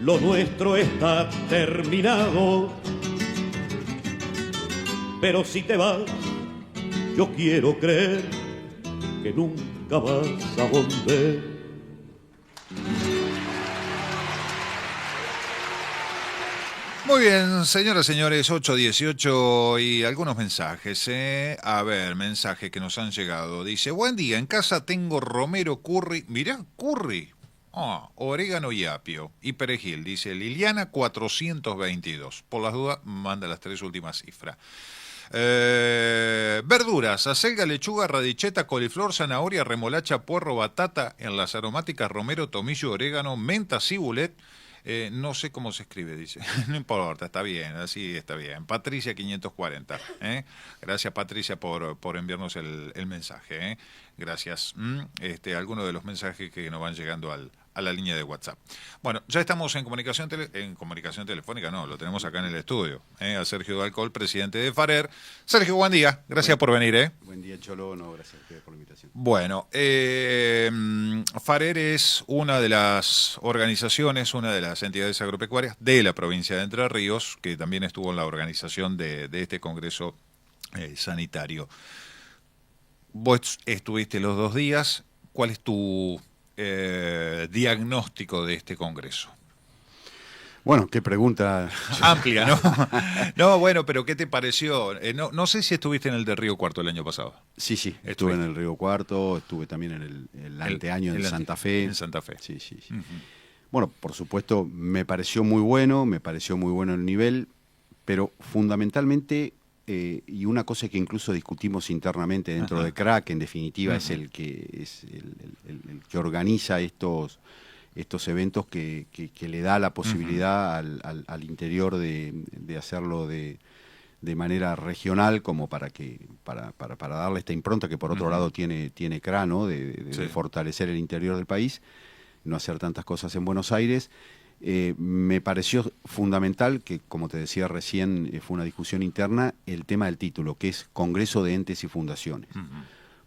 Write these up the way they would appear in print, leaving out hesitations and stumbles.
lo nuestro está terminado. Pero si te vas, yo quiero creer que nunca vas a volver. Muy bien, señoras y señores, 8:18 y algunos mensajes. A ver, mensajes que nos han llegado. Dice, buen día, en casa tengo romero, curry. Mirá, curry. Orégano y apio. Y perejil. Dice Liliana 422. Por las dudas, manda las 3 últimas cifras. Verduras, acelga, lechuga, radicheta, coliflor, zanahoria, remolacha, puerro, batata. En las aromáticas romero, tomillo, orégano, menta, cibulet. No sé cómo se escribe, dice. No importa, está bien, así está bien. Patricia 540. Gracias, Patricia, por enviarnos el mensaje. Gracias. Algunos de los mensajes que nos van llegando a la línea de WhatsApp. Bueno, ya estamos en comunicación telefónica, no, lo tenemos acá en el estudio. A Sergio Dalcol, presidente de FARER. Sergio, buen día. Gracias por venir. Buen día, Cholo. No, gracias a ustedes por la invitación. Bueno, FARER es una de las organizaciones, una de las entidades agropecuarias de la provincia de Entre Ríos, que también estuvo en la organización de este congreso sanitario. Vos estuviste los 2 días. ¿Cuál es tu diagnóstico de este congreso? Bueno, qué pregunta. Amplia, ¿no? No, bueno, pero ¿qué te pareció? No sé si estuviste en el de Río Cuarto el año pasado. Sí, estuve en el Río Cuarto, estuve también en el anteaño en Santa Fe. En Santa Fe. Sí. Uh-huh. Bueno, por supuesto, me pareció muy bueno el nivel, pero fundamentalmente, y una cosa que incluso discutimos internamente dentro de CRA, que en definitiva es el que organiza estos eventos que le da la posibilidad al interior de hacerlo de manera regional, como para darle esta impronta que por otro lado tiene CRA, ¿no? de fortalecer el interior del país, no hacer tantas cosas en Buenos Aires. Me pareció fundamental que, como te decía recién, fue una discusión interna, el tema del título, que es Congreso de Entes y Fundaciones.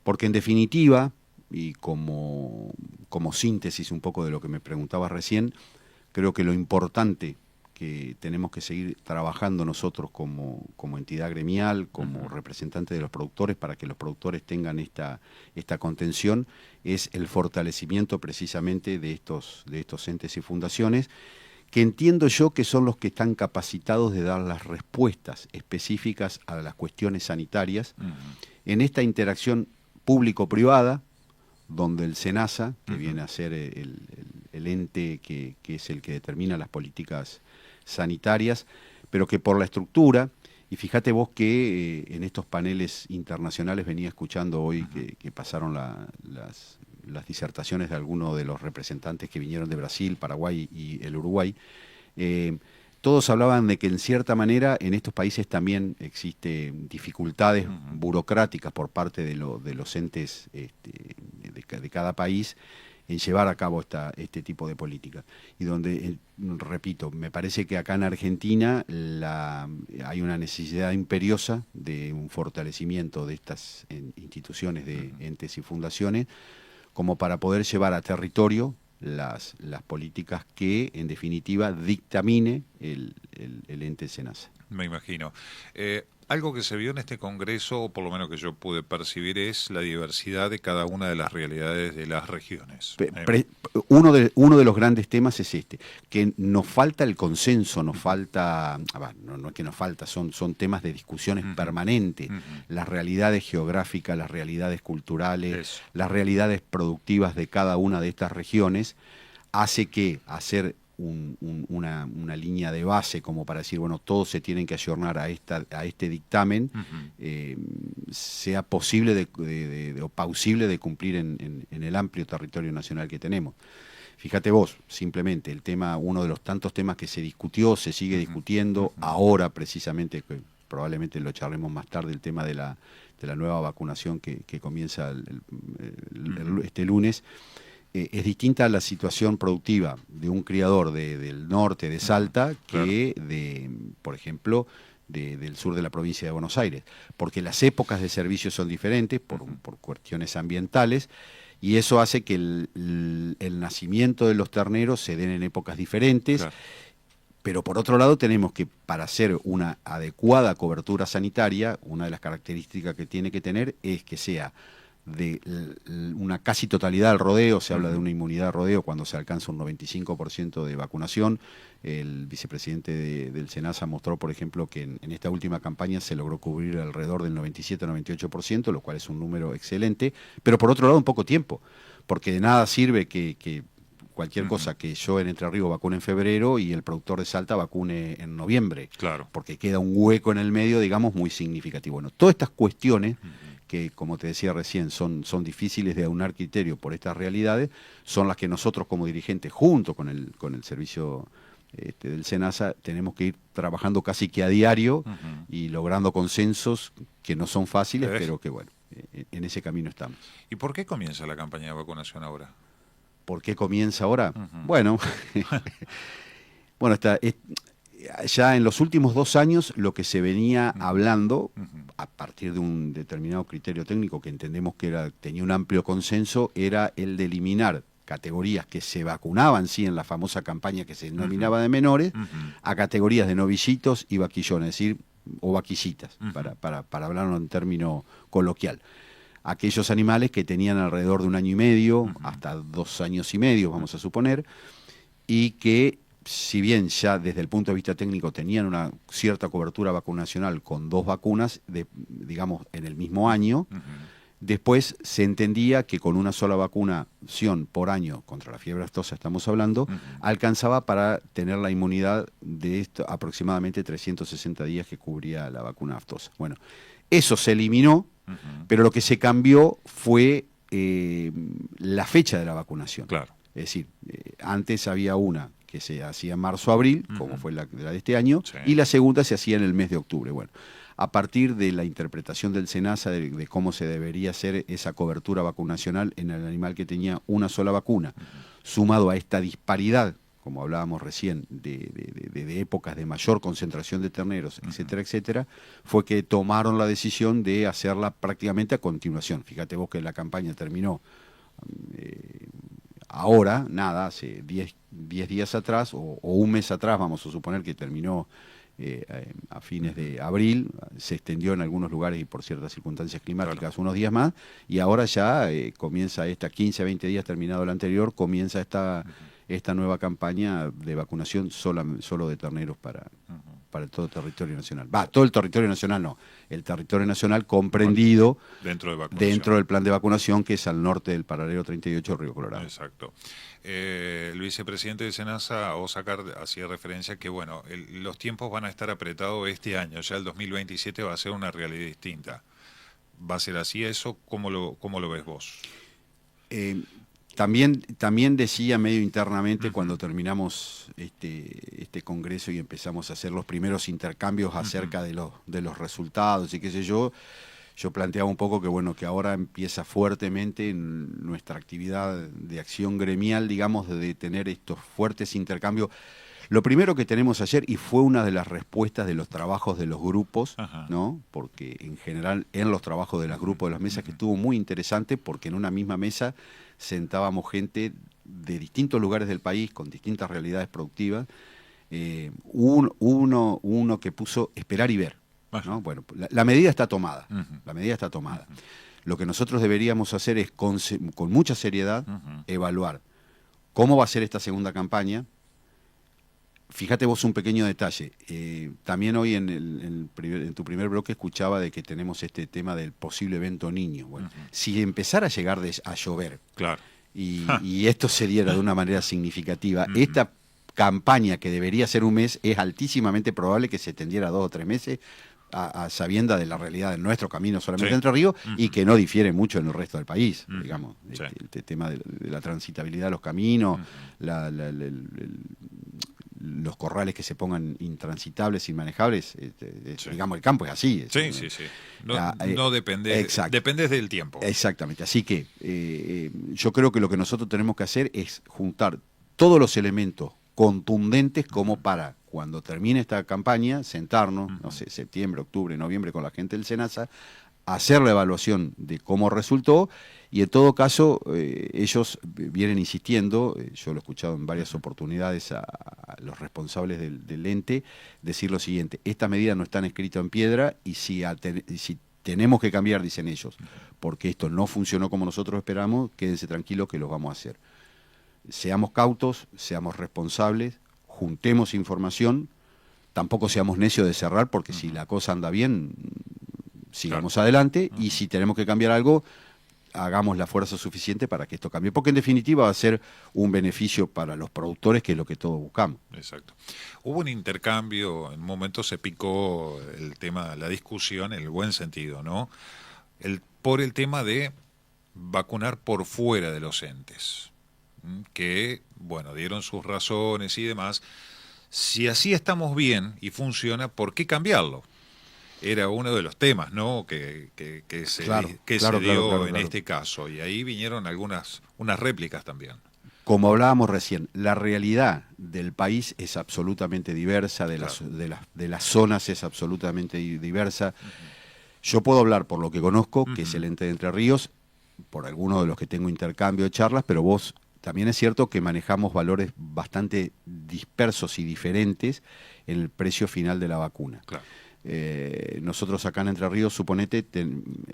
Porque en definitiva, y como síntesis un poco de lo que me preguntabas recién, creo que lo importante que tenemos que seguir trabajando nosotros como entidad gremial, como representante de los productores, para que los productores tengan esta contención, es el fortalecimiento precisamente de estos entes y fundaciones, que entiendo yo que son los que están capacitados de dar las respuestas específicas a las cuestiones sanitarias en esta interacción público-privada, donde el SENASA, que viene a ser el ente que es el que determina las políticas sanitarias, pero que por la estructura, y fíjate vos que en estos paneles internacionales venía escuchando hoy que pasaron las disertaciones de algunos de los representantes que vinieron de Brasil, Paraguay y el Uruguay, todos hablaban de que en cierta manera en estos países también existen dificultades burocráticas por parte de los entes de cada país en llevar a cabo este tipo de políticas. Y donde, repito, me parece que acá en Argentina hay una necesidad imperiosa de un fortalecimiento de estas instituciones de entes y fundaciones, como para poder llevar a territorio las políticas que, en definitiva, dictamine el ente SENASA. Me imagino. Algo que se vio en este congreso, o por lo menos que yo pude percibir, es la diversidad de cada una de las realidades de las regiones. Uno de los grandes temas es que nos falta el consenso, nos falta, no es que nos falta, son temas de discusiones permanentes, las realidades geográficas, las realidades culturales, las realidades productivas de cada una de estas regiones, hace que hacer una línea de base como para decir, bueno, todos se tienen que ayornar a este dictamen, sea posible o plausible de cumplir en el amplio territorio nacional que tenemos. Fíjate vos, simplemente uno de los tantos temas que se discutió, se sigue discutiendo, ahora precisamente, que probablemente lo charlemos más tarde, el tema de la nueva vacunación que comienza este lunes. Es distinta a la situación productiva de un criador del norte de Salta que por ejemplo, del sur de la provincia de Buenos Aires, porque las épocas de servicio son diferentes por cuestiones ambientales, Y eso hace que el nacimiento de los terneros se den en épocas diferentes. Claro. Pero por otro lado tenemos que, para hacer una adecuada cobertura sanitaria, una de las características que tiene que tener es que sea de una casi totalidad del rodeo. Se habla de una inmunidad de rodeo cuando se alcanza un 95% de vacunación. El vicepresidente del SENASA mostró, por ejemplo, que en esta última campaña se logró cubrir alrededor del 97-98%, lo cual es un número excelente, pero por otro lado un poco tiempo, porque de nada sirve que cualquier cosa que yo en Entre Ríos vacune en febrero y el productor de Salta vacune en noviembre, Claro. porque queda un hueco en el medio, digamos, muy significativo. Bueno, todas estas cuestiones que, como te decía recién, son difíciles de aunar criterio por estas realidades, son las que nosotros como dirigentes, junto con el servicio del SENASA, tenemos que ir trabajando casi que a diario y logrando consensos que no son fáciles, pero que bueno, en ese camino estamos. ¿Y por qué comienza la campaña de vacunación ahora? ¿Por qué comienza ahora? Bueno, bueno, ya en los últimos 2 años lo que se venía hablando, a partir de un determinado criterio técnico que entendemos que tenía un amplio consenso, era el de eliminar categorías que se vacunaban, sí, en la famosa campaña que se denominaba de menores, a categorías de novicitos y vaquillones, es decir, o vaquillitas, para hablarlo en término coloquial. Aquellos animales que tenían alrededor de 1 año y medio, hasta 2 años y medio, vamos a suponer, y que, si bien ya desde el punto de vista técnico tenían una cierta cobertura vacunacional con 2 vacunas, digamos, en el mismo año, después se entendía que con una sola vacunación por año contra la fiebre aftosa, estamos hablando, alcanzaba para tener la inmunidad de aproximadamente 360 días que cubría la vacuna aftosa. Bueno, eso se eliminó, pero lo que se cambió fue la fecha de la vacunación. Claro. Es decir, antes había una que se hacía en marzo-abril, como fue la de este año, Sí. y la segunda se hacía en el mes de octubre. Bueno, a partir de la interpretación del SENASA de cómo se debería hacer esa cobertura vacunacional en el animal que tenía una sola vacuna, sumado a esta disparidad, como hablábamos recién, de épocas de mayor concentración de terneros, etcétera, etcétera, fue que tomaron la decisión de hacerla prácticamente a continuación. Fíjate vos que la campaña terminó ahora, nada, hace 10 días atrás, o un mes atrás, vamos a suponer que terminó a fines de abril, se extendió en algunos lugares y por ciertas circunstancias climáticas unos días más, y ahora ya comienza 15 a 20 días terminado el anterior, comienza esta nueva campaña de vacunación solo de terneros para todo el territorio nacional. Todo el territorio nacional no, el territorio nacional comprendido dentro del plan de vacunación, que es al norte del paralelo 38 Río Colorado. Exacto. El vicepresidente de SENASA, Oscar, hacía referencia que, bueno, los tiempos van a estar apretados este año, ya el 2027 va a ser una realidad distinta. ¿Va a ser así eso? ¿Cómo lo ves vos? También decía medio internamente cuando terminamos este congreso y empezamos a hacer los primeros intercambios acerca de los resultados y qué sé yo planteaba un poco que bueno, que ahora empieza fuertemente en nuestra actividad de acción gremial, digamos, de tener estos fuertes intercambios. Lo primero que tenemos ayer, y fue una de las respuestas de los trabajos de los grupos, ¿no? Porque en general en los trabajos de los grupos de las mesas, que estuvo muy interesante, porque en una misma mesa sentábamos gente de distintos lugares del país, con distintas realidades productivas, uno que puso esperar y ver, ¿no? Bueno, la medida está tomada, la medida está tomada. Lo que nosotros deberíamos hacer es, con mucha seriedad, evaluar cómo va a ser esta segunda campaña. Fíjate vos un pequeño detalle. También hoy en tu primer bloque escuchaba de que tenemos este tema del posible evento niño. Bueno, si empezara a llegar a llover, claro, y esto se diera de una manera significativa, esta campaña que debería ser un mes, es altísimamente probable que se extendiera 2 o 3 meses, a sabienda de la realidad de nuestro camino solamente Entre Ríos, y que no difiere mucho en el resto del país, digamos. El tema de la transitabilidad de los caminos, los corrales que se pongan intransitables, inmanejables, digamos, el campo es así. Sí. No depende, depende del tiempo. Exactamente, así que yo creo que lo que nosotros tenemos que hacer es juntar todos los elementos contundentes como para, cuando termine esta campaña, sentarnos, no sé, septiembre, octubre, noviembre, con la gente del SENASA, hacer la evaluación de cómo resultó, y en todo caso ellos vienen insistiendo, yo lo he escuchado en varias oportunidades a los responsables del ente, decir lo siguiente: estas medidas no están escritas en piedra, y si tenemos que cambiar, dicen ellos, porque esto no funcionó como nosotros esperamos, quédense tranquilos que lo vamos a hacer. Seamos cautos, seamos responsables, juntemos información, tampoco seamos necios de cerrar, porque si la cosa anda bien, sigamos adelante, y si tenemos que cambiar algo, hagamos la fuerza suficiente para que esto cambie, porque en definitiva va a ser un beneficio para los productores, que es lo que todos buscamos. Exacto. Hubo un intercambio, en un momento se picó el tema, la discusión, en el buen sentido, ¿no? Por el tema de vacunar por fuera de los entes, que, bueno, dieron sus razones y demás. Si así estamos bien y funciona, ¿por qué cambiarlo? Era uno de los temas, ¿no?, que se dio en este caso, y ahí vinieron unas réplicas también. Como hablábamos recién, la realidad del país es absolutamente diversa, de las zonas es absolutamente diversa. Yo puedo hablar por lo que conozco, que es el ente de Entre Ríos, por algunos de los que tengo intercambio de charlas, pero vos también es cierto que manejamos valores bastante dispersos y diferentes en el precio final de la vacuna. Claro. Nosotros acá en Entre Ríos, suponete,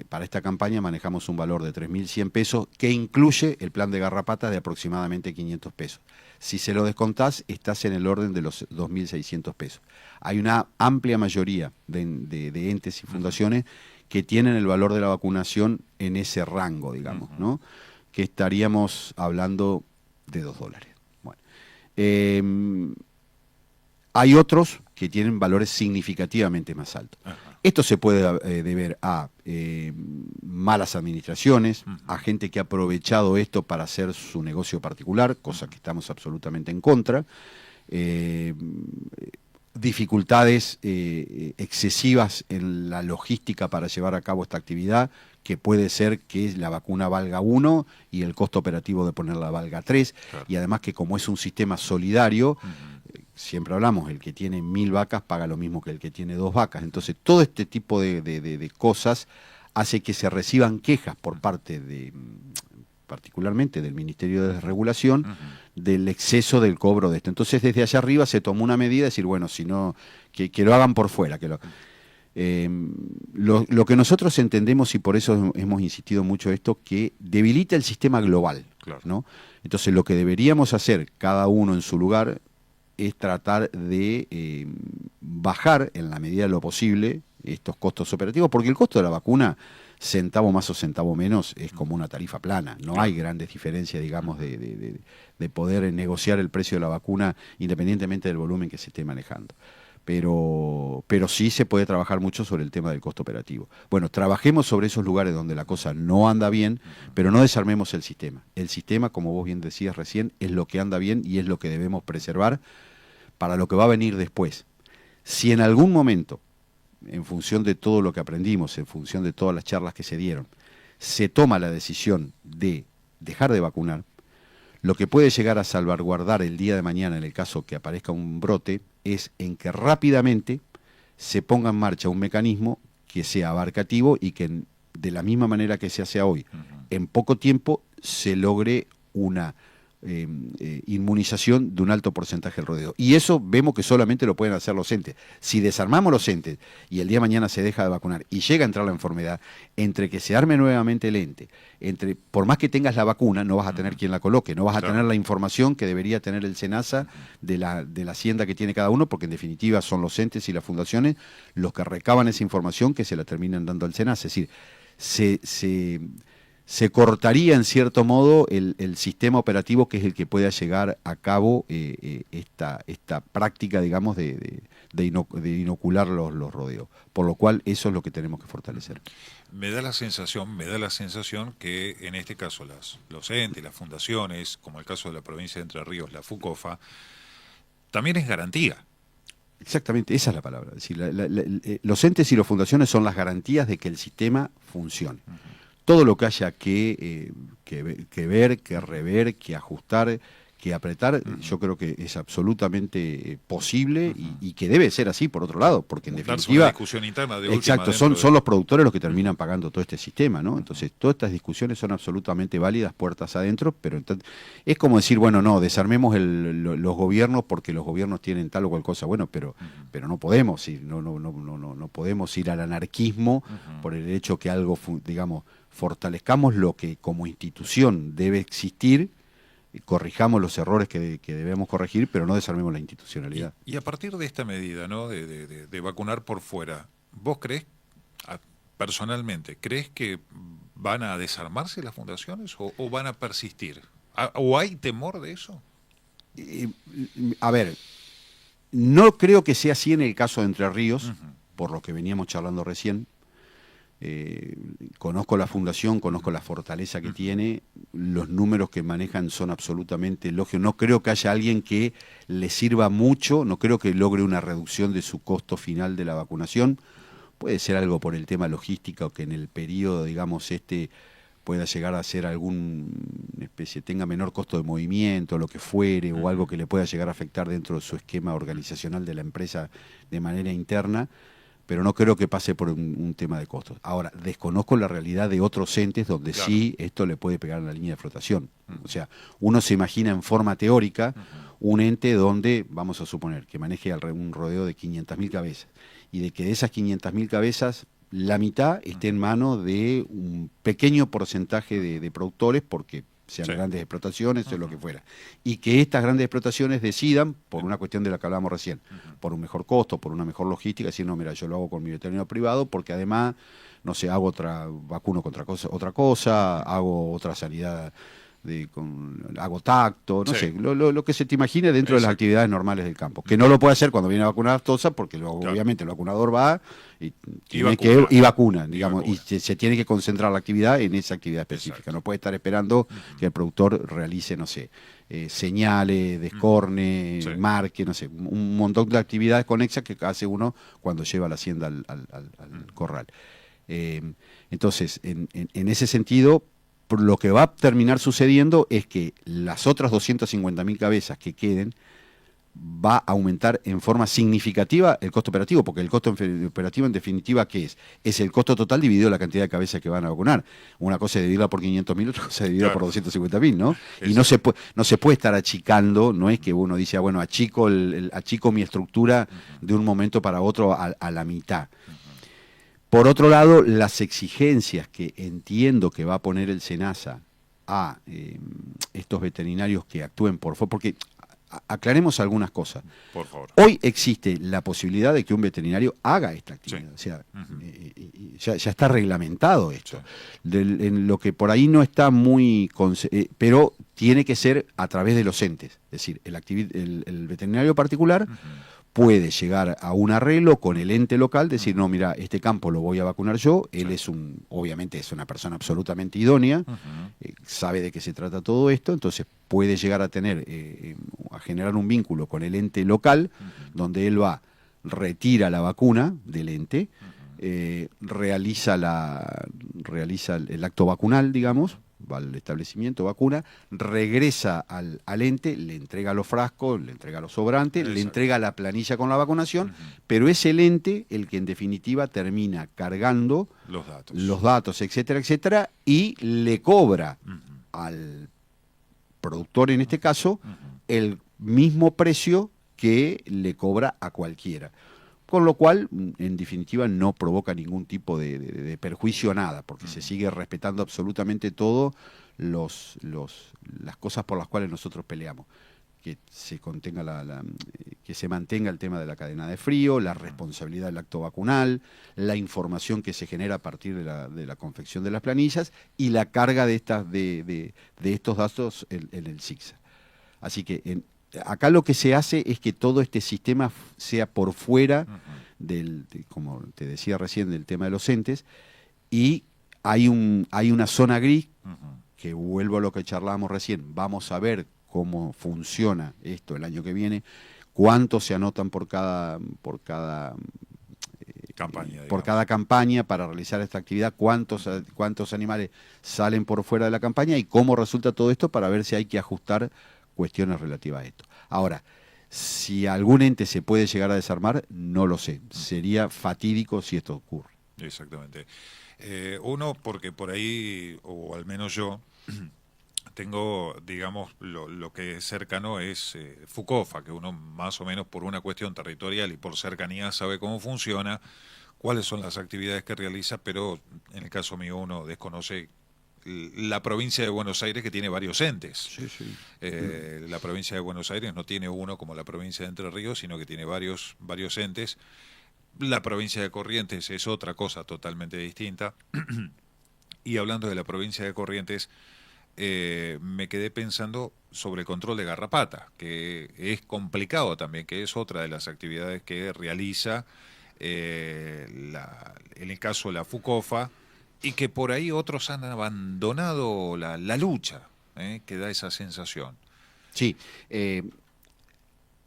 para esta campaña manejamos un valor de 3.100 pesos, que incluye el plan de garrapata de aproximadamente 500 pesos. Si se lo descontás, estás en el orden de los 2.600 pesos. Hay una amplia mayoría de entes y fundaciones que tienen el valor de la vacunación en ese rango, digamos, ¿no? Que estaríamos hablando de $2. Bueno, hay otros que tienen valores significativamente más altos. Esto se puede deber a malas administraciones, a gente que ha aprovechado esto para hacer su negocio particular, cosa que estamos absolutamente en contra, dificultades excesivas en la logística para llevar a cabo esta actividad, que puede ser que la vacuna valga 1 y el costo operativo de ponerla valga 3, claro. Y además que como es un sistema solidario, siempre hablamos, el que tiene 1.000 vacas paga lo mismo que el que tiene 2 vacas. Entonces todo este tipo de cosas hace que se reciban quejas por parte particularmente del Ministerio de Regulación, del exceso del cobro de esto. Entonces desde allá arriba se tomó una medida de decir, bueno, si no, que lo hagan por fuera, lo que nosotros entendemos, y por eso hemos insistido mucho esto, que debilita el sistema global, claro, ¿no? Entonces lo que deberíamos hacer cada uno en su lugar es tratar de bajar en la medida de lo posible estos costos operativos, porque el costo de la vacuna, centavo más o centavo menos, es como una tarifa plana. No hay grandes diferencias, digamos, de poder negociar el precio de la vacuna independientemente del volumen que se esté manejando. Pero sí se puede trabajar mucho sobre el tema del costo operativo. Bueno, trabajemos sobre esos lugares donde la cosa no anda bien, pero no desarmemos el sistema. El sistema, como vos bien decías recién, es lo que anda bien y es lo que debemos preservar para lo que va a venir después. Si en algún momento, en función de todo lo que aprendimos, en función de todas las charlas que se dieron, se toma la decisión de dejar de vacunar, lo que puede llegar a salvaguardar el día de mañana, en el caso que aparezca un brote, es en que rápidamente se ponga en marcha un mecanismo que sea abarcativo y que de la misma manera que se hace hoy, en poco tiempo se logre una inmunización de un alto porcentaje del rodeo. Y eso vemos que solamente lo pueden hacer los entes. Si desarmamos los entes y el día de mañana se deja de vacunar y llega a entrar la enfermedad, entre que se arme nuevamente el ente, por más que tengas la vacuna, no vas a tener quien la coloque, no vas a tener la información que debería tener el SENASA de la hacienda que tiene cada uno, porque en definitiva son los entes y las fundaciones los que recaban esa información que se la terminan dando al SENASA. Es decir, se cortaría en cierto modo el sistema operativo que es el que pueda llegar a cabo esta práctica, digamos, de inocular los rodeos. Por lo cual eso es lo que tenemos que fortalecer. Me da la sensación que en este caso los entes, las fundaciones, como el caso de la provincia de Entre Ríos, la FUCOFA, también es garantía. Exactamente, esa es la palabra. Es decir, los entes y las fundaciones son las garantías de que el sistema funcione. Todo lo que haya que ver, que rever, que ajustar, que apretar, yo creo que es absolutamente posible y que debe ser así, por otro lado, porque en Darse una definitiva... discusión interna de última Exacto, dentro de- son los productores los que terminan pagando todo este sistema, ¿no? Entonces, todas estas discusiones son absolutamente válidas, puertas adentro, pero es como decir, bueno, no, desarmemos los gobiernos porque los gobiernos tienen tal o cual cosa, bueno, pero no podemos ir, no podemos ir al anarquismo por el hecho que algo, digamos, fortalezcamos lo que como institución debe existir, corrijamos los errores que debemos corregir, pero no desarmemos la institucionalidad. Y a partir de esta medida, ¿no? De vacunar por fuera, ¿vos crees, personalmente, crees que van a desarmarse las fundaciones o van a persistir? ¿O hay temor de eso? A ver, no creo que sea así en el caso de Entre Ríos, por lo que veníamos charlando recién. Conozco la fundación, conozco la fortaleza que tiene, los números que manejan son absolutamente lógicos. No creo que haya alguien que le sirva mucho, no creo que logre una reducción de su costo final de la vacunación. Puede ser algo por el tema logística o que en el periodo, digamos, pueda llegar a ser alguna especie, tenga menor costo de movimiento, lo que fuere, o algo que le pueda llegar a afectar dentro de su esquema organizacional de la empresa de manera interna, pero no creo que pase por un tema de costos. Ahora, desconozco la realidad de otros entes donde sí esto le puede pegar a la línea de flotación. O sea, uno se imagina en forma teórica un ente donde, vamos a suponer, que maneje un rodeo de 500.000 cabezas, y de que de esas 500.000 cabezas, la mitad esté en manos de un pequeño porcentaje de productores, porque sean grandes explotaciones o lo que fuera, y que estas grandes explotaciones decidan, por una cuestión de la que hablábamos recién, por un mejor costo, por una mejor logística, decir, no, mira, yo lo hago con mi veterinario privado, porque además, no sé, vacuno contra otra cosa, hago otra sanidad, hago tacto, no sé, lo que se te imagine dentro de las actividades normales del campo, que no lo puede hacer cuando viene a vacunar aftosa, porque obviamente el vacunador va y vacuna, digamos, y se tiene que concentrar la actividad en esa actividad específica. No puede estar esperando que el productor realice, no sé, señales, descorne, marque, no sé, un montón de actividades conexas que hace uno cuando lleva la hacienda al corral. Entonces, en ese sentido, lo que va a terminar sucediendo es que las otras 250.000 cabezas que queden va a aumentar en forma significativa el costo operativo, porque el costo operativo en definitiva, ¿qué es? Es el costo total dividido la cantidad de cabezas que van a vacunar. Una cosa es dividirla por 500.000, otra cosa es dividirla por 250.000, ¿no? Exacto. Y no se puede estar achicando, no es que uno dice, bueno, achico mi estructura de un momento para otro a la mitad. Por otro lado, las exigencias que entiendo que va a poner el SENASA a estos veterinarios que actúen por fuera, porque aclaremos algunas cosas. Por favor. Hoy existe la posibilidad de que un veterinario haga esta actividad, o sea, ya está reglamentado esto. En lo que por ahí no está muy... pero tiene que ser a través de los entes, es decir, el veterinario particular puede llegar a un arreglo con el ente local, decir, no, mira, este campo lo voy a vacunar yo, él obviamente es una persona absolutamente idónea, sabe de qué se trata todo esto, entonces puede llegar a a generar un vínculo con el ente local, donde él retira la vacuna del ente, realiza el acto vacunal, digamos, va al establecimiento, vacuna, regresa al ente, le entrega los frascos, le entrega los sobrantes, le entrega la planilla con la vacunación, pero es el ente el que en definitiva termina cargando los datos, etcétera, etcétera, y le cobra al productor, en este caso, el mismo precio que le cobra a cualquiera. Con lo cual, en definitiva, no provoca ningún tipo de perjuicio a nada, porque se sigue respetando absolutamente todo las cosas por las cuales nosotros peleamos. Que se que se mantenga el tema de la cadena de frío, la responsabilidad del acto vacunal, la información que se genera a partir de la confección de las planillas y la carga de estos datos en el SICSA. Así que acá lo que se hace es que todo este sistema sea por fuera como te decía recién, del tema de los entes, y hay una zona gris, que vuelvo a lo que charlábamos recién, vamos a ver cómo funciona esto el año que viene, cuántos se anotan por cada campaña para realizar esta actividad, cuántos animales salen por fuera de la campaña y cómo resulta todo esto para ver si hay que ajustar cuestiones relativas a esto. Ahora, si algún ente se puede llegar a desarmar, no lo sé. Sería fatídico si esto ocurre. Exactamente. Uno, porque por ahí, o al menos yo, tengo, digamos, lo que es cercano es Fucofa, que uno más o menos por una cuestión territorial y por cercanía sabe cómo funciona, cuáles son las actividades que realiza, pero en el caso mío uno desconoce la provincia de Buenos Aires, que tiene varios entes. Sí, sí. La provincia de Buenos Aires no tiene uno como la provincia de Entre Ríos, sino que tiene varios entes. La provincia de Corrientes es otra cosa totalmente distinta. Y hablando de la provincia de Corrientes, me quedé pensando sobre el control de garrapata, que es complicado también, que es otra de las actividades que realiza en el caso de la FUCOFA, y que por ahí otros han abandonado la lucha, que da esa sensación. Sí,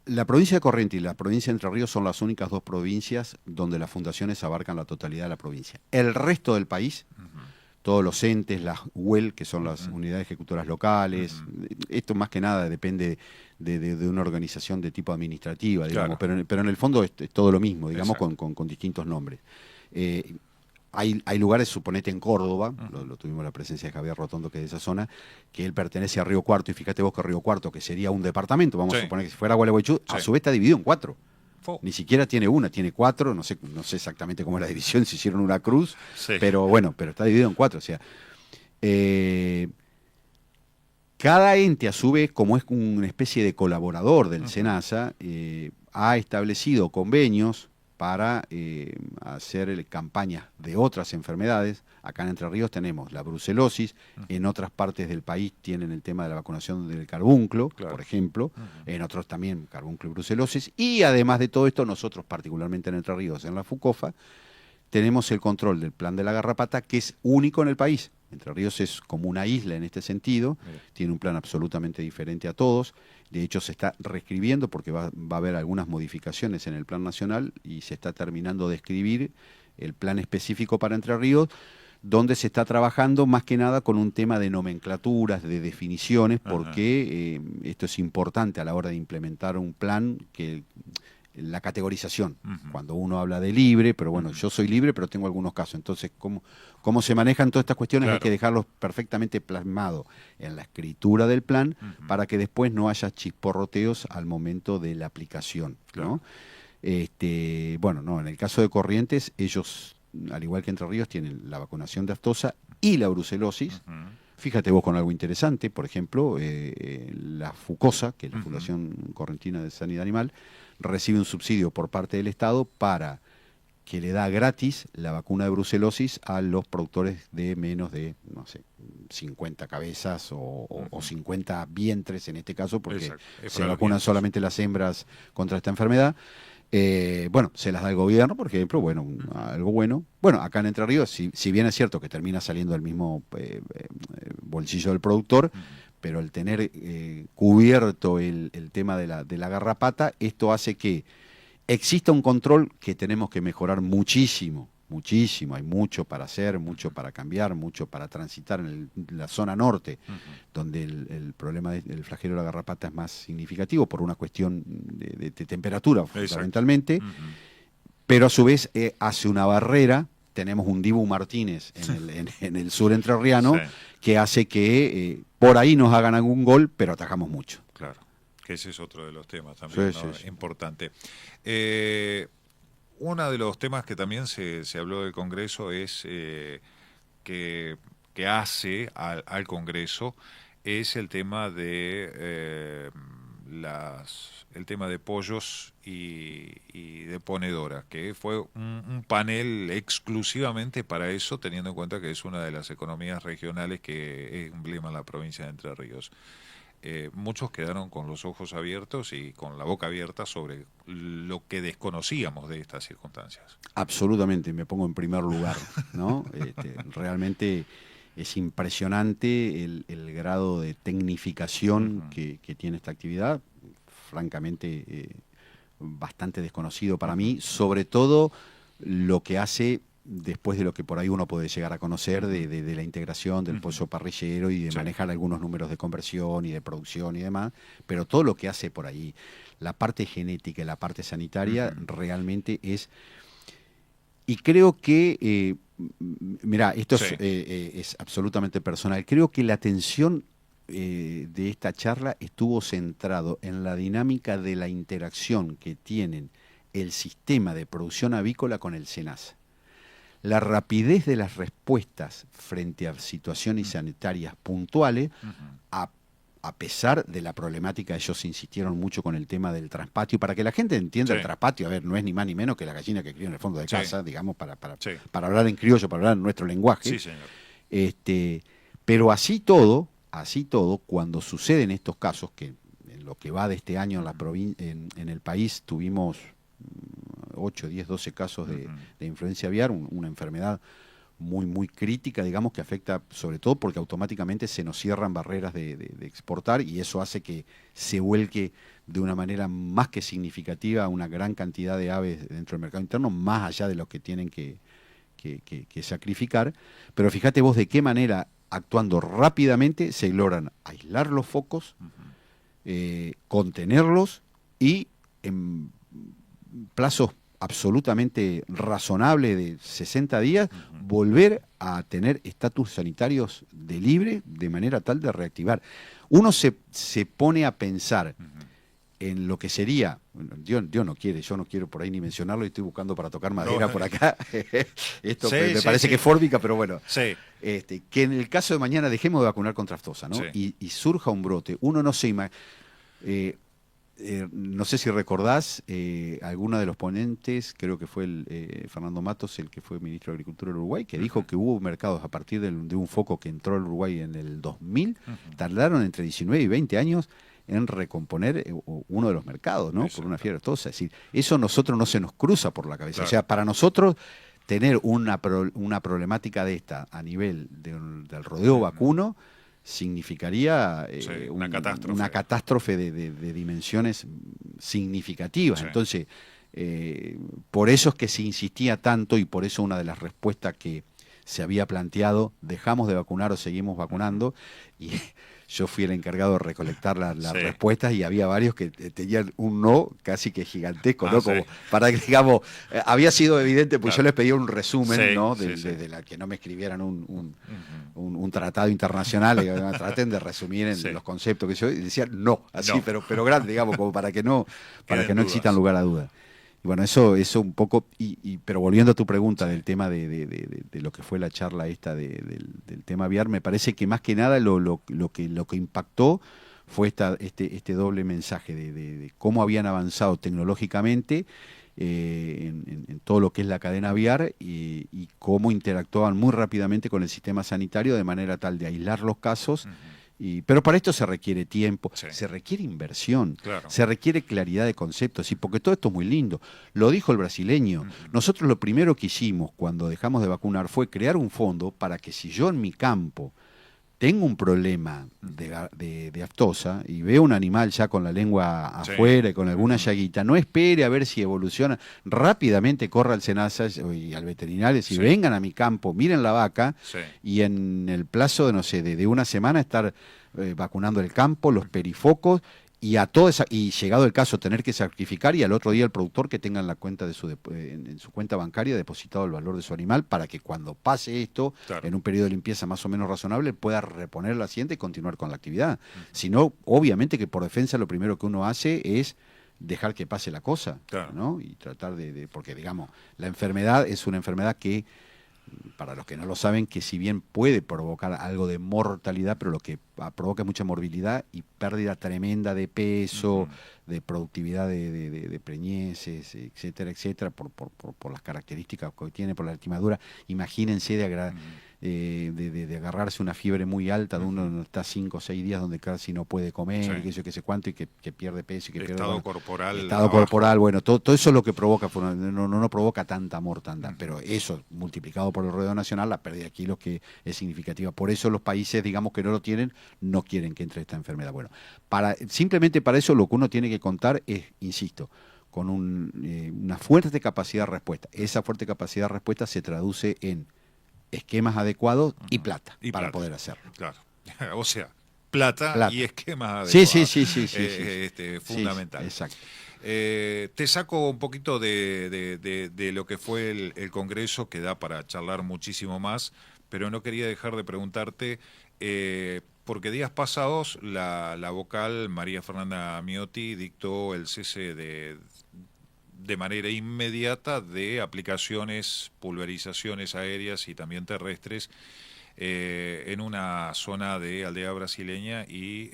la provincia de Corrientes y la provincia de Entre Ríos son las únicas dos provincias donde las fundaciones abarcan la totalidad de la provincia. El resto del país, todos los entes, las UEL, que son las unidades ejecutoras locales, esto más que nada depende de una organización de tipo administrativa, digamos, Claro. pero en el fondo es todo lo mismo, digamos, con distintos nombres. Hay lugares, suponete en Córdoba, lo tuvimos la presencia de Javier Rotondo, que es de esa zona, que él pertenece a Río Cuarto, y fíjate vos que Río Cuarto, que sería un departamento, vamos a suponer que si fuera Gualeguaychú, a su vez está dividido en 4. Ni siquiera tiene una, tiene 4, no sé exactamente cómo es la división, si hicieron una cruz, pero bueno, pero está dividido en 4, o sea, cada ente a su vez, como es una especie de colaborador del SENASA, ha establecido convenios para hacer campañas de otras enfermedades. Acá en Entre Ríos tenemos la brucelosis, en otras partes del país tienen el tema de la vacunación del carbunclo, por ejemplo, en otros también carbunclo y brucelosis, y además de todo esto, nosotros particularmente en Entre Ríos, en la FUCOFA, tenemos el control del plan de la garrapata, que es único en el país. Entre Ríos es como una isla en este sentido, tiene un plan absolutamente diferente a todos. De hecho, se está reescribiendo porque va a haber algunas modificaciones en el plan nacional y se está terminando de escribir el plan específico para Entre Ríos, donde se está trabajando más que nada con un tema de nomenclaturas, de definiciones, porque esto es importante a la hora de implementar un plan, que la categorización, cuando uno habla de libre, pero bueno, yo soy libre, pero tengo algunos casos. Entonces, ¿cómo se manejan todas estas cuestiones? Hay que dejarlos perfectamente plasmados en la escritura del plan para que después no haya chisporroteos al momento de la aplicación, ¿no? Bueno, no, en el caso de Corrientes, ellos, al igual que Entre Ríos, tienen la vacunación de aftosa y la brucelosis. Fíjate vos con algo interesante, por ejemplo, la FUCOSA, que es la Fundación Correntina de Sanidad Animal, recibe un subsidio por parte del Estado para que le da gratis la vacuna de brucelosis a los productores de menos de, no sé, 50 cabezas o 50 vientres en este caso, porque se vacunan solamente las hembras contra esta enfermedad. Bueno, se las da el gobierno, por ejemplo, bueno, algo bueno. Bueno, acá en Entre Ríos, si bien es cierto que termina saliendo del mismo bolsillo del productor, pero al tener cubierto el tema de la garrapata, esto hace que exista un control que tenemos que mejorar muchísimo, muchísimo. Hay mucho para hacer, mucho para cambiar, mucho para transitar en la zona norte, donde el problema del flagelo de la garrapata es más significativo por una cuestión de temperatura, fundamentalmente, pero a su vez hace una barrera. Tenemos un Dibu Martínez en el sur entrerriano, que hace que por ahí nos hagan algún gol, pero atajamos mucho. Claro, que ese es otro de los temas también, ¿no? Importante. Uno de los temas que también se habló del Congreso es que hace al Congreso es el tema de el tema de pollos y de ponedoras, que fue un panel exclusivamente para eso, teniendo en cuenta que es una de las economías regionales que emblema la provincia de Entre Ríos. Muchos quedaron con los ojos abiertos y con la boca abierta sobre lo que desconocíamos de estas circunstancias. Absolutamente, me pongo en primer lugar, ¿no? Realmente es impresionante el grado de tecnificación que tiene esta actividad, francamente bastante desconocido para mí, sobre todo lo que hace después de lo que por ahí uno puede llegar a conocer de la integración del pollo parrillero y de manejar algunos números de conversión y de producción y demás, pero todo lo que hace por ahí, la parte genética y la parte sanitaria realmente es... Y creo que, mirá, esto es absolutamente personal, creo que la atención de esta charla estuvo centrado en la dinámica de la interacción que tienen el sistema de producción avícola con el SENASA. La rapidez de las respuestas frente a situaciones sanitarias puntuales, a pesar de la problemática, ellos insistieron mucho con el tema del traspatio, para que la gente entienda el traspatio, a ver, no es ni más ni menos que la gallina que cría en el fondo de casa, digamos, para hablar en criollo, para hablar en nuestro lenguaje. Sí, señor. Pero así todo, cuando suceden estos casos, que en lo que va de este año en el país tuvimos 8, 10, 12 casos de influencia aviar, una enfermedad muy, muy crítica, digamos, que afecta sobre todo porque automáticamente se nos cierran barreras de exportar y eso hace que se vuelque de una manera más que significativa una gran cantidad de aves dentro del mercado interno, más allá de lo que tienen que sacrificar. Pero fíjate vos de qué manera, actuando rápidamente, se logran aislar los focos, contenerlos y en plazos absolutamente razonable de 60 días, volver a tener estatus sanitarios de libre de manera tal de reactivar. Uno se pone a pensar en lo que sería, Dios no quiere, yo no quiero por ahí ni mencionarlo y estoy buscando para tocar madera por acá, esto me parece que es fórmica, pero bueno, que en el caso de mañana dejemos de vacunar contra aftosa, ¿no? Y surja un brote, uno no se imagina... no sé si recordás, alguno de los ponentes, creo que fue Fernando Matos, el que fue ministro de Agricultura del Uruguay, que dijo que hubo mercados a partir de un foco que entró al Uruguay en el 2000, tardaron entre 19 y 20 años en recomponer uno de los mercados, ¿no? Por una fiebre aftosa. Es decir, eso a nosotros no se nos cruza por la cabeza. Claro. O sea, para nosotros tener una problemática de esta a nivel del rodeo vacuno significaría una catástrofe de dimensiones significativas. Entonces, por eso es que se insistía tanto y por eso una de las respuestas que se había planteado, dejamos de vacunar o seguimos vacunando, y yo fui el encargado de recolectar las respuestas y había varios que tenían un no casi que gigantesco, ¿no? Como para que, digamos, había sido evidente, pues yo les pedía un resumen, ¿no? De la que no me escribieran un tratado internacional, traten de resumir en los conceptos que yo, y decían no, así, no. Pero grande, digamos, como para que no existan lugar a duda. Y bueno, eso un poco, pero volviendo a tu pregunta del tema de lo que fue la charla esta del tema aviar, me parece que más que nada lo que impactó fue este doble mensaje de cómo habían avanzado tecnológicamente en todo lo que es la cadena aviar y cómo interactuaban muy rápidamente con el sistema sanitario de manera tal de aislar los casos. Pero para esto se requiere tiempo, se requiere inversión, se requiere claridad de conceptos, porque todo esto es muy lindo. Lo dijo el brasileño. Nosotros lo primero que hicimos cuando dejamos de vacunar fue crear un fondo para que si yo en mi campo tengo un problema de aftosa y veo un animal ya con la lengua afuera y con alguna llaguita, no espere a ver si evoluciona, rápidamente corra al SENASA y al veterinario, si vengan a mi campo, miren la vaca y en el plazo de, no sé, de una semana estar vacunando el campo, los perifocos, y y llegado el caso tener que sacrificar, y al otro día el productor que tenga en la cuenta en su cuenta bancaria depositado el valor de su animal, para que cuando pase esto, en un periodo de limpieza más o menos razonable, pueda reponer la hacienda y continuar con la actividad. Si no, obviamente que por defensa lo primero que uno hace es dejar que pase la cosa, ¿no? Y tratar porque digamos, la enfermedad es una enfermedad que, para los que no lo saben, que si bien puede provocar algo de mortalidad, pero lo que provoca es mucha morbilidad y pérdida tremenda de peso, de productividad de preñeces, etcétera, etcétera, por las características que tiene, por la lastimadura. Imagínense de agarrarse una fiebre muy alta, de uno está 5 o 6 días donde casi no puede comer, y qué sé cuánto, y que pierde peso y que pierde estado corporal, bueno, todo eso es lo que provoca, no provoca tanta mortandad, pero eso multiplicado por el rodeo nacional, la pérdida de kilos que es significativa. Por eso los países, digamos, que no lo tienen, no quieren que entre esta enfermedad. Bueno, simplemente para eso lo que uno tiene que contar es, insisto, una fuerte capacidad de respuesta. Esa fuerte capacidad de respuesta se traduce en esquemas adecuados y plata para poder hacerlo. Claro. O sea, plata y esquemas adecuados. Sí. Fundamental. Sí, exacto. Te saco un poquito de lo que fue el Congreso, que da para charlar muchísimo más, pero no quería dejar de preguntarte, porque días pasados la vocal María Fernanda Miotti dictó el cese de manera inmediata de aplicaciones, pulverizaciones aéreas y también terrestres en una zona de aldea brasileña y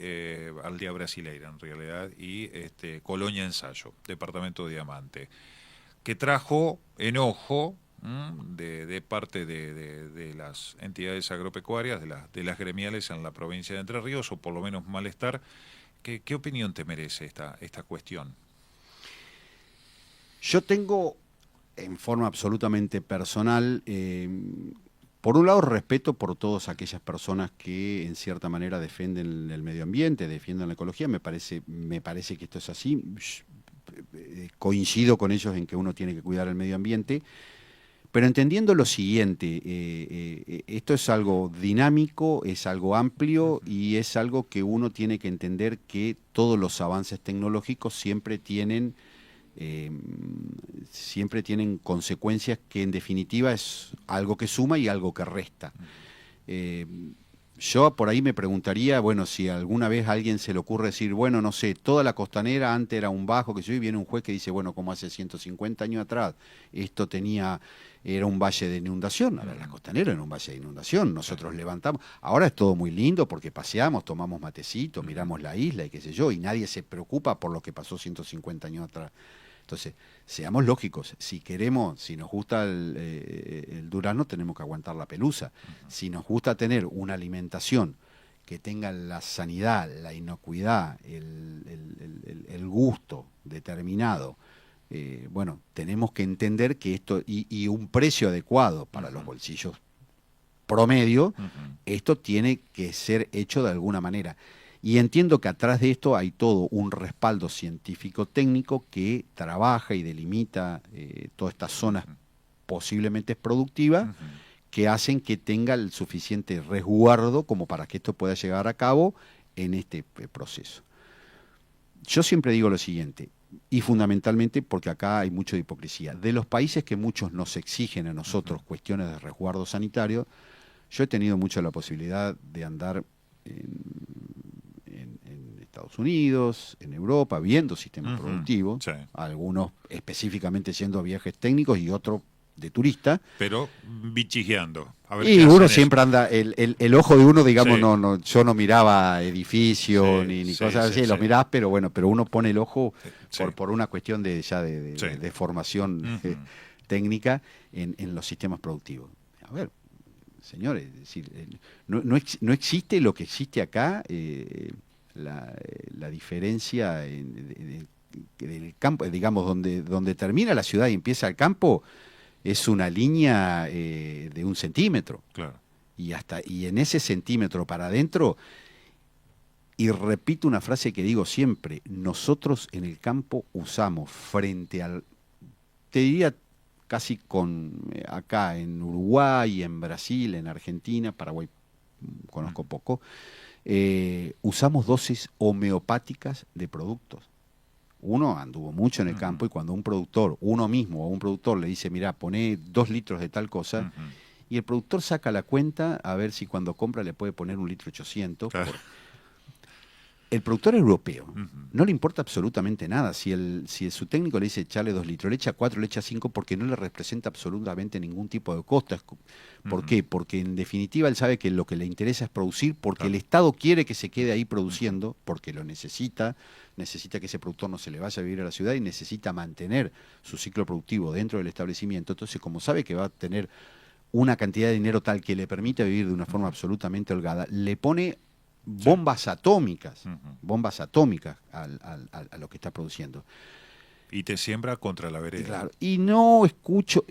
aldea brasileira en realidad y Colonia Ensayo, departamento de Diamante, que trajo enojo de parte de las entidades agropecuarias, de las gremiales en la provincia de Entre Ríos, o por lo menos malestar. ¿Qué opinión te merece esta cuestión? Yo tengo, en forma absolutamente personal, por un lado, respeto por todas aquellas personas que en cierta manera defienden el medio ambiente, defienden la ecología. Me parece que esto es así. Coincido con ellos en que uno tiene que cuidar el medio ambiente, pero entendiendo lo siguiente, esto es algo dinámico, es algo amplio y es algo que uno tiene que entender que todos los avances tecnológicos siempre tienen consecuencias que en definitiva es algo que suma y algo que resta. Yo por ahí me preguntaría, bueno, si alguna vez a alguien se le ocurre decir, bueno, no sé, toda la costanera antes era un bajo, que yo, y viene un juez que dice, bueno, como hace 150 años atrás, esto era un valle de inundación. A ver, la costanera era un valle de inundación, nosotros levantamos, ahora es todo muy lindo porque paseamos, tomamos matecitos, miramos la isla y qué sé yo, y nadie se preocupa por lo que pasó 150 años atrás. Entonces, seamos lógicos, si nos gusta el durazno, tenemos que aguantar la pelusa. Si nos gusta tener una alimentación que tenga la sanidad, la inocuidad, el gusto determinado, bueno, tenemos que entender que esto, y un precio adecuado para los bolsillos promedio, esto tiene que ser hecho de alguna manera. Y entiendo que atrás de esto hay todo un respaldo científico-técnico que trabaja y delimita todas estas zonas posiblemente productivas que hacen que tenga el suficiente resguardo como para que esto pueda llegar a cabo en este proceso. Yo siempre digo lo siguiente, y fundamentalmente porque acá hay mucha hipocresía. De los países que muchos nos exigen a nosotros cuestiones de resguardo sanitario, yo he tenido mucho la posibilidad de andar en Estados Unidos, en Europa, viendo sistemas productivos, algunos específicamente yendo a viajes técnicos y otros de turista. Pero bichigeando. A ver, y uno siempre anda, el ojo de uno, digamos, yo no miraba edificios ni cosas así, los mirás, pero bueno, pero uno pone el ojo por una cuestión de formación técnica en los sistemas productivos. A ver, señores, es decir, no existe lo que existe acá, la diferencia en el campo, digamos, donde termina la ciudad y empieza el campo, es una línea de 1 centímetro. Claro. Y en ese centímetro para adentro, y repito una frase que digo siempre, nosotros en el campo usamos frente al, te diría casi acá en Uruguay, en Brasil, en Argentina, Paraguay conozco poco, usamos dosis homeopáticas de productos. Uno anduvo mucho en el campo y cuando uno mismo o un productor le dice, mirá, poné 2 litros de tal cosa, y el productor saca la cuenta a ver si cuando compra le puede poner 1,8 litros. El productor europeo no le importa absolutamente nada. Si su técnico le dice echarle 2 litros, le echa 4, le echa 5, porque no le representa absolutamente ningún tipo de costo. ¿Por qué? Porque en definitiva él sabe que lo que le interesa es producir, porque el Estado quiere que se quede ahí produciendo, porque lo necesita que ese productor no se le vaya a vivir a la ciudad y necesita mantener su ciclo productivo dentro del establecimiento. Entonces, como sabe que va a tener una cantidad de dinero tal que le permite vivir de una forma absolutamente holgada, le pone bombas atómicas a lo que está produciendo. Y te siembra contra la vereda. Claro, y no escucho,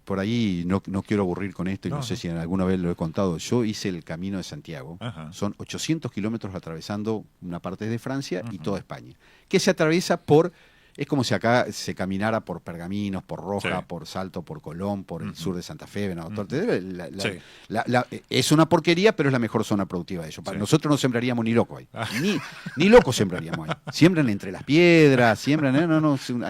Por ahí no quiero aburrir con esto y no sé si alguna vez lo he contado. Yo hice el Camino de Santiago. Ajá. Son 800 kilómetros atravesando una parte de Francia y toda España. Que se atraviesa por... Es como si acá se caminara por Pergaminos, por Roja, Sí. por Salto, por Colón, por el sur de Santa Fe, Venado Tuerto. Sí. Es una porquería, pero es la mejor zona productiva de ello. Para Sí. nosotros no sembraríamos ni loco ahí. Ni loco sembraríamos ahí. Siembran entre las piedras, siembran...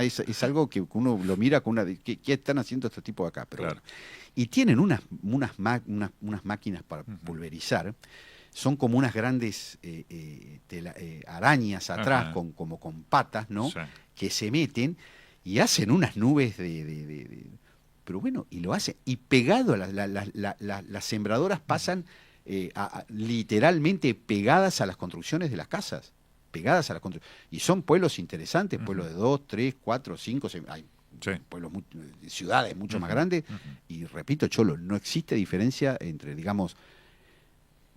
es algo que uno lo mira con una... ¿Qué están haciendo este tipo de acá? Pero Claro. bueno. Y tienen unas máquinas para pulverizar. Son como unas grandes arañas atrás, Ajá. como con patas, ¿no? Sí. Que se meten y hacen unas nubes pero bueno, y lo hacen. Y pegado a las sembradoras pasan literalmente pegadas a las construcciones de las casas. Pegadas a las construcciones. Y son pueblos interesantes, pueblos de 2, 3, 4, 5, hay Sí. pueblos, ciudades mucho más grandes. Y repito, Cholo, no existe diferencia entre, digamos,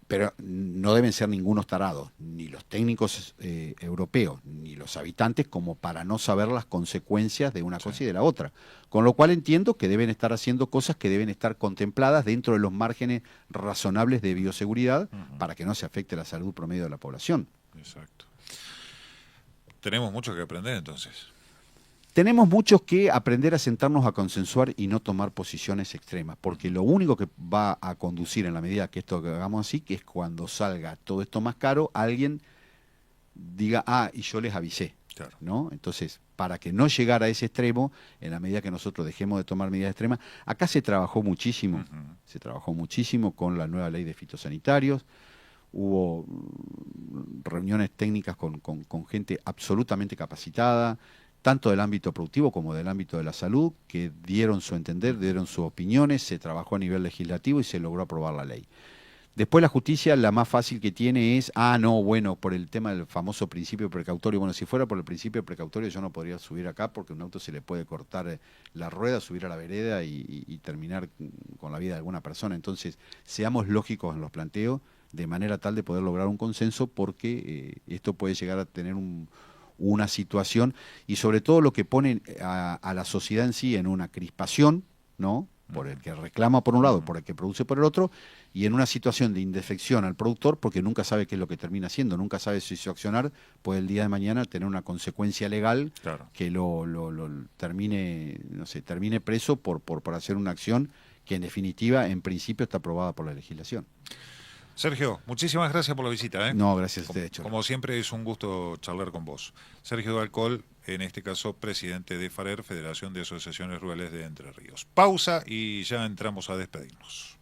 pero no deben ser ningunos tarados, ni los técnicos europeos, ni los habitantes, como para no saber las consecuencias de una cosa y de la otra. Con lo cual entiendo que deben estar haciendo cosas que deben estar contempladas dentro de los márgenes razonables de bioseguridad para que no se afecte la salud promedio de la población. Exacto. Tenemos mucho que aprender entonces. Tenemos muchos que aprender a sentarnos a consensuar y no tomar posiciones extremas, porque lo único que va a conducir en la medida que esto hagamos así, que es cuando salga todo esto más caro, alguien diga, y yo les avisé, Claro. ¿no? Entonces, para que no llegara a ese extremo, en la medida que nosotros dejemos de tomar medidas extremas, acá se trabajó muchísimo con la nueva ley de fitosanitarios. Hubo reuniones técnicas con gente absolutamente capacitada, tanto del ámbito productivo como del ámbito de la salud, que dieron su entender, dieron sus opiniones, se trabajó a nivel legislativo y se logró aprobar la ley. Después la justicia, la más fácil que tiene es, por el tema del famoso principio precautorio. Bueno, si fuera por el principio precautorio yo no podría subir acá porque a un auto se le puede cortar la rueda, subir a la vereda y terminar con la vida de alguna persona. Entonces, seamos lógicos en los planteos de manera tal de poder lograr un consenso, porque esto puede llegar a tener una situación, y sobre todo lo que pone a la sociedad en sí en una crispación, ¿no? Por el que reclama por un lado, por el que produce por el otro, y en una situación de indefección al productor, porque nunca sabe qué es lo que termina haciendo, nunca sabe si su accionar puede el día de mañana tener una consecuencia legal. Claro. Que lo termine, no sé, termine preso por hacer una acción que en definitiva, en principio, está aprobada por la legislación. Sergio, muchísimas gracias por la visita. No, gracias a ustedes, Cholo. Como siempre, es un gusto charlar con vos. Sergio Dalcol, en este caso, presidente de FARER, Federación de Asociaciones Rurales de Entre Ríos. Pausa y ya entramos a despedirnos.